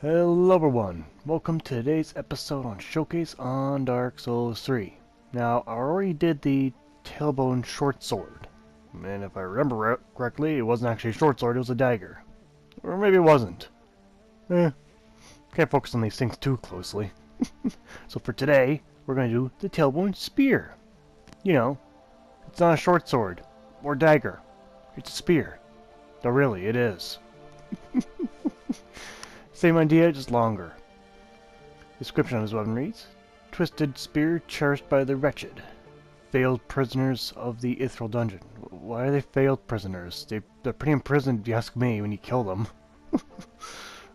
Hello everyone, welcome to today's episode on Showcase on Dark Souls 3. Now, I already did the Tailbone short sword, and if I remember correctly, it wasn't actually a short sword, it was a dagger. Or maybe it wasn't. Can't focus on these things too closely. So for today, we're going to do the Tailbone Spear. You know, it's not a short sword, or dagger, it's a spear. Though really, it is. Same idea, just longer. Description of his weapon reads: Twisted spear cherished by the wretched. Failed prisoners of the Ethereal Dungeon. Why are they failed prisoners? They're pretty imprisoned, if you ask me, when you kill them.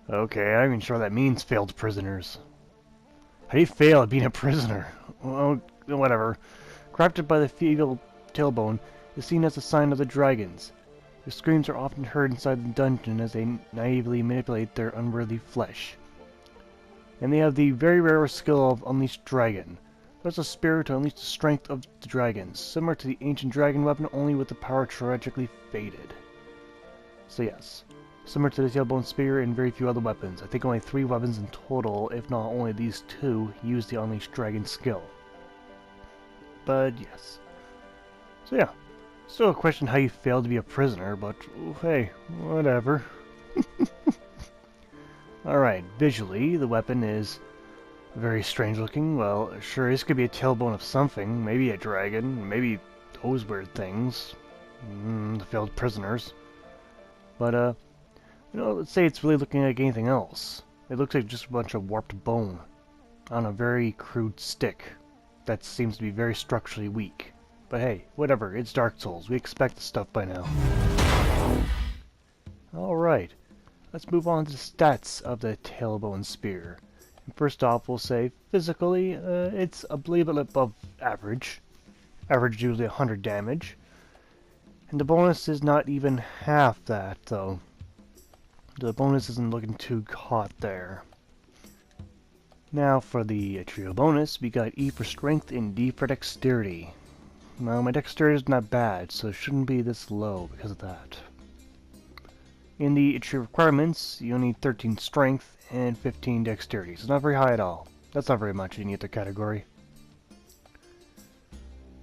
Okay, I'm not even sure what that means, failed prisoners. How do you fail at being a prisoner? Well, whatever. Crafted by the feeble tailbone is seen as a sign of the dragons. Their screams are often heard inside the dungeon as they naively manipulate their unworthy flesh. And they have the very rare skill of Unleashed Dragon. There's a spear to unleash the strength of the dragons, similar to the ancient dragon weapon, only with the power tragically faded. So yes, similar to the Tailbone Spear and very few other weapons. I think only 3 weapons in total, if not only these 2, use the Unleashed Dragon skill. But yes. So yeah. Still a question how you failed to be a prisoner, but hey, whatever. Alright, visually, the weapon is very strange looking. Well, sure, this could be a tailbone of something. Maybe a dragon, maybe those weird things. The failed prisoners. But, let's say it's really looking like anything else. It looks like just a bunch of warped bone on a very crude stick that seems to be very structurally weak. But hey, whatever, it's Dark Souls. We expect the stuff by now. Alright, let's move on to the stats of the Tailbone Spear. And first off, we'll say, physically, it's a little bit above average. Average is usually 100 damage. And the bonus is not even half that, though. The bonus isn't looking too hot there. Now for the trio bonus, we got E for Strength and D for Dexterity. Well, my dexterity is not bad, so it shouldn't be this low because of that. In the tree requirements, you need 13 strength and 15 dexterity, so it's not very high at all. That's not very much in either category.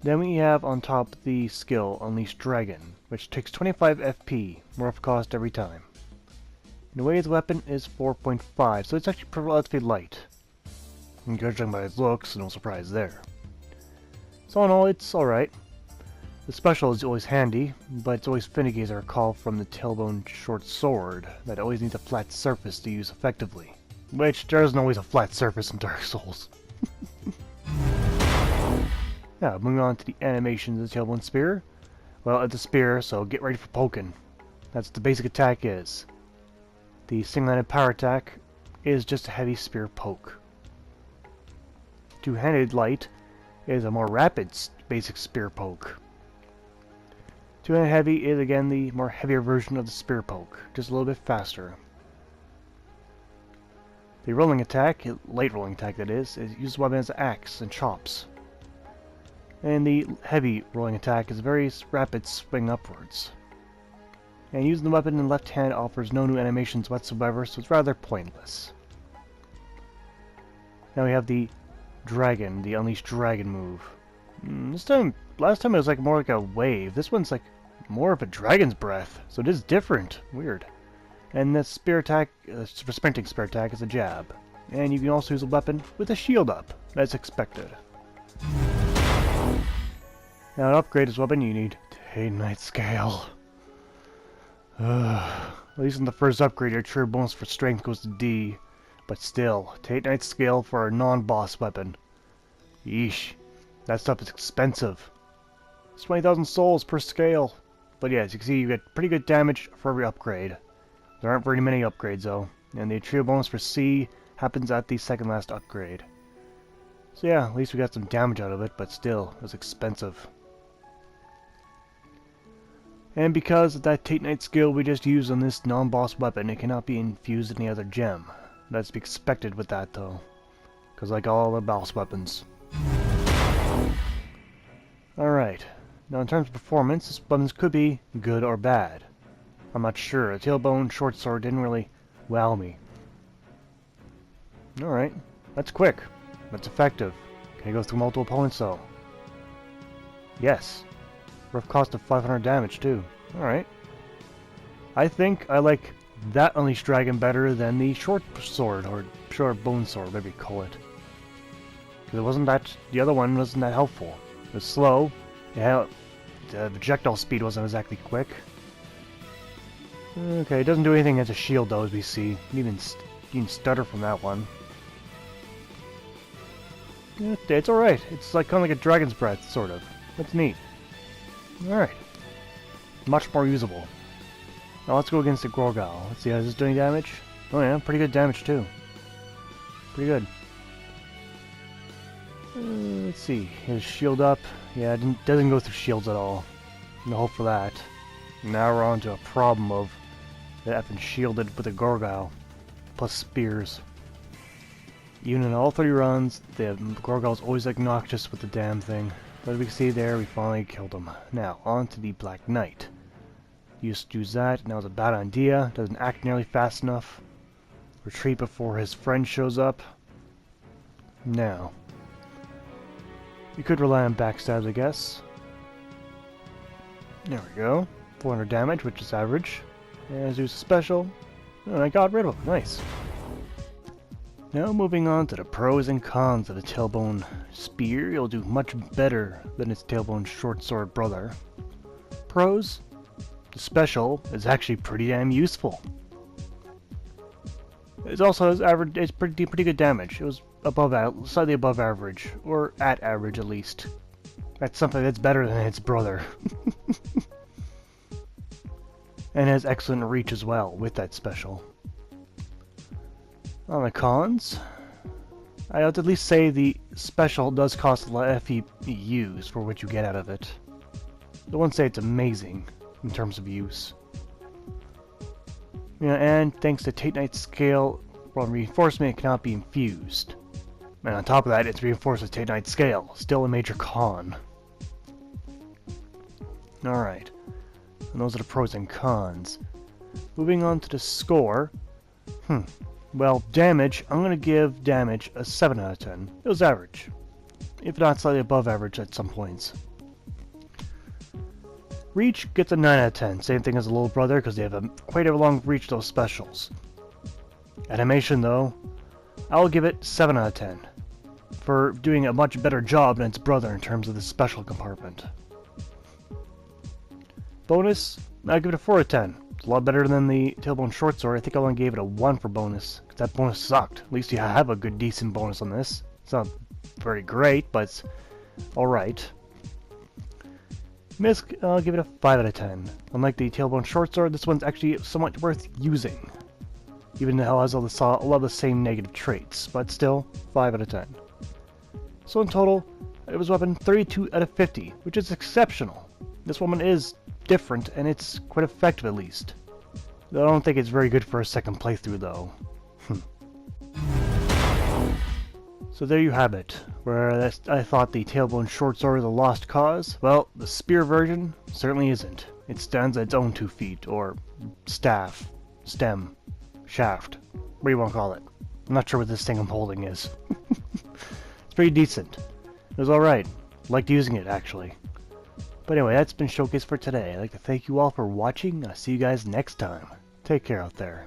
Then we have on top the skill Unleashed Dragon, which takes 25 FP, more of cost every time. And the weight of the weapon is 4.5, so it's actually relatively light. And judging by its looks, no surprise there. So in all, it's alright. The special is always handy, but it's always finicky as I recall from the Tailbone short sword, that always needs a flat surface to use effectively. Which, there isn't always a flat surface in Dark Souls. Now, moving on to the animations of the Tailbone Spear. Well, it's a spear, so get ready for poking. That's what the basic attack is. The single-handed power attack is just a heavy spear poke. Two-handed light is a more rapid basic spear poke. Two-handed heavy is again the more heavier version of the spear poke, just a little bit faster. The rolling attack, light rolling attack that is uses the weapon as an axe and chops. And the heavy rolling attack is a very rapid swing upwards. And using the weapon in the left hand offers no new animations whatsoever, so it's rather pointless. Now we have the Dragon, the Unleashed Dragon move. Last time it was like more like a wave. This one's like more of a dragon's breath, so it is different. Weird. And the spear attack, for sprinting spear attack, is a jab. And you can also use a weapon with a shield up, as expected. Now to upgrade this weapon, you need Tailbone Scale. At least in the first upgrade, your true bonus for strength goes to D. But still, Tailbone Scale for a non-boss weapon. Yeesh. That stuff is expensive. It's 20,000 souls per scale. But yeah, as you can see, you get pretty good damage for every upgrade. There aren't very many upgrades though. And the trio bonus for C happens at the second last upgrade. So yeah, at least we got some damage out of it, but still, it was expensive. And because of that Tailbone skill we just used on this non-boss weapon, it cannot be infused in any other gem. That's to be expected with that though. Because like all the boss weapons. Alright, now in terms of performance, this weapon could be good or bad. I'm not sure. The Tailbone short sword didn't really wow me. Alright. That's quick. That's effective. Can I go through multiple opponents though? Yes. Rough cost of 500 damage too. Alright. I think I like that Unleashed Dragon better than the short sword, or short bone sword, whatever you call it. Because it wasn't that, the other one wasn't that helpful. It was slow. Yeah, the projectile speed wasn't exactly quick. Okay, it doesn't do anything as a shield though, as we see. You can stutter from that one. It's alright. It's like kind of like a Dragon's Breath, sort of. That's neat. Alright. Much more usable. Now let's go against the Gorgal. Let's see, is this doing damage? Oh yeah, pretty good damage too. Pretty good. Let's see, his shield up. Yeah, it doesn't go through shields at all. No hope for that. Now we're on to a problem of that effing shielded with a Gorgal. Plus spears. Even in all 3 runs, the Gorgal's always obnoxious with the damn thing. But as we can see there, we finally killed him. Now, on to the Black Knight. Used to use that, now it's a bad idea. Doesn't act nearly fast enough. Retreat before his friend shows up. Now. You could rely on backstabs, I guess. There we go. 400 damage, which is average. And use a special. And I got rid of him. Nice. Now moving on to the pros and cons of the Tailbone Spear. It'll do much better than its Tailbone Short Sword brother. Pros? The special is actually pretty damn useful. It also has average. It's pretty good damage. It was slightly above average, or at average at least. That's something that's better than its brother. And has excellent reach as well with that special. On the cons, I would at least say the special does cost a lot of FP use for what you get out of it. I wouldn't say it's amazing in terms of use. Yeah, and thanks to Titanite Scale, from reinforcement, it cannot be infused. And on top of that, it's reinforced with Titanite Scale, still a major con. Alright, and those are the pros and cons. Moving on to the score. Well, damage, I'm going to give damage a 7 out of 10. It was average, if not slightly above average at some points. Reach gets a 9 out of 10, same thing as a little brother because they have quite a long reach, those specials. Animation though, I'll give it 7 out of 10 for doing a much better job than its brother in terms of the special compartment. Bonus, I'll give it a 4 out of 10. It's a lot better than the Tailbone Short Sword. I think I only gave it a 1 for bonus, because that bonus sucked. At least you have a good decent bonus on this. It's not very great, but it's alright. Misk, I'll give it a 5 out of 10. Unlike the Tailbone Short Sword, this one's actually somewhat worth using. Even though it has a lot of the same negative traits, but still, 5 out of 10. So in total, it was a weapon 32 out of 50, which is exceptional. This woman is different, and it's quite effective at least. I don't think it's very good for a second playthrough though. So there you have it, where I thought the Tailbone Short Sword was a lost cause. Well, the spear version certainly isn't. It stands on its own 2 feet, or staff, stem, shaft, what do you want to call it? I'm not sure what this thing I'm holding is. It's pretty decent. It was alright. Liked using it, actually. But anyway, that's been Showcase for today. I'd like to thank you all for watching. I'll see you guys next time. Take care out there.